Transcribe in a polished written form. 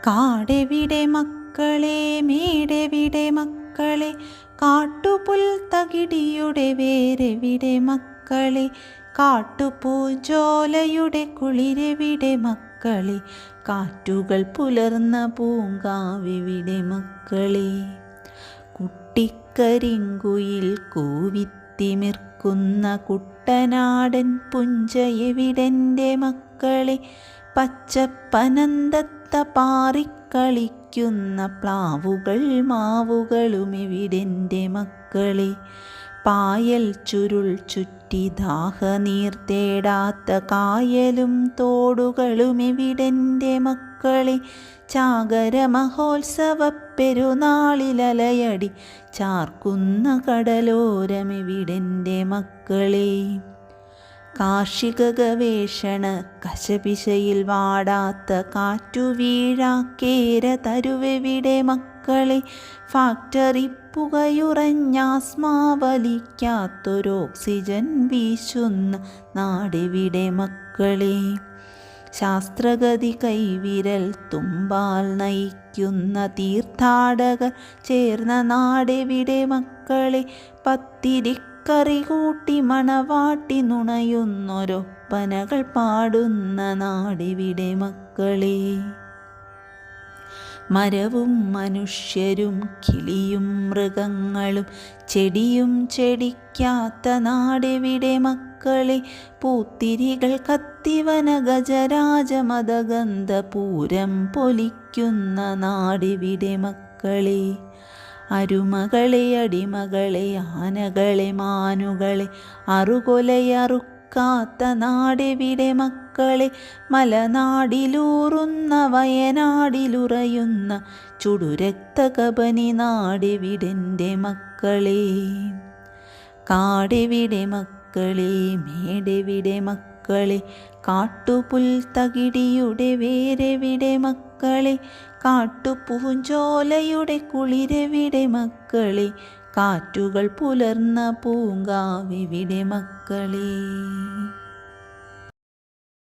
കാടെവിടെ മക്കളെ, മേടെവിടെ മക്കളെ, കാട്ടുപുൽ തകിടിയുടെ വേരെവിടെ മക്കളെ, കാട്ടുപൂഞ്ചോലയുടെ കുളിരെവിടെ മക്കളെ, കാറ്റുകൾ പുലർന്ന പൂങ്കാവെവിടെ മക്കളെ. കുട്ടിക്കരിങ്കുയിൽ കൂവിത്തിമിർക്കുന്ന കുട്ടനാടൻ പുഞ്ചയെവിടെൻ്റെ മക്കളെ, പച്ചപ്പനന്തത്ത പാറിക്കളിക്കുന്ന പ്ലാവുകൾ മാവുകളുമെവിടെൻ്റെ മക്കളെ, പായൽ ചുരുൾ ചുറ്റി ദാഹനീർ തേടാത്ത കായലും തോടുകളുമെവിടെൻ്റെ മക്കളെ, ചാകര മഹോത്സവ പെരുന്നാളിലലയടി ചാർക്കുന്ന കടലോരമെവിടെൻ്റെ മക്കളെ. കാർഷിക ഗവേഷണ കശപിശയിൽ വാടാത്ത കാറ്റുവീഴാക്കേര തരുവെവിടെ മക്കളെ, ഫാക്ടറി പുകയുറഞ്ഞാസ്മാവലിക്കാത്തൊരോക്സിജൻ വീശുന്ന നാടെവിടെ മക്കളെ. ശാസ്ത്രഗതി കൈവിരൽ തുമ്പാൽ നയിക്കുന്ന തീർത്ഥാടകർ ചേർന്ന നാടെവിടെ മക്കളെ, പത്തിരിക്കറി കൂട്ടി മണവാട്ടി നുണയുന്നൊരൊപ്പനകൾ പാടുന്ന നാടെവിടെ മക്കളെ. മരവും മനുഷ്യരും കിളിയും മൃഗങ്ങളും ചെടിയും ചെടിക്കാത്ത നാടെവിടെ മക്കളെ, പൂത്തിരികൾ കത്തിവന ഗജരാജമദഗന്ധ പൂരം പൊലിക്കുന്ന നാടെവിടെ മക്കളെ. അരുമകളെ അടിമകളെ ആനകളെ മാനുകളെ അറുകൊലയറുക്കാത്ത നാടെവിടെ മക്കളെ, മലനാടിലൂറുന്ന വയനാടിലുറയുന്ന ചുടുരക്തകബനി നാടെവിടെൻ്റെ മക്കളെ. കാടെവിടെ മക്കളെ, മേടെവിടെ മക്കളെ, കാട്ടുപുൽ തകിടിയുടെ വേരെവിടെ മക്കളെ, കാട്ടുപൂഞ്ചോലയുടെ കുളിരെവിടെ മക്കളെ, കാറ്റുകൾ പുലർന്ന പൂങ്കാവെവിടെ മക്കളെ.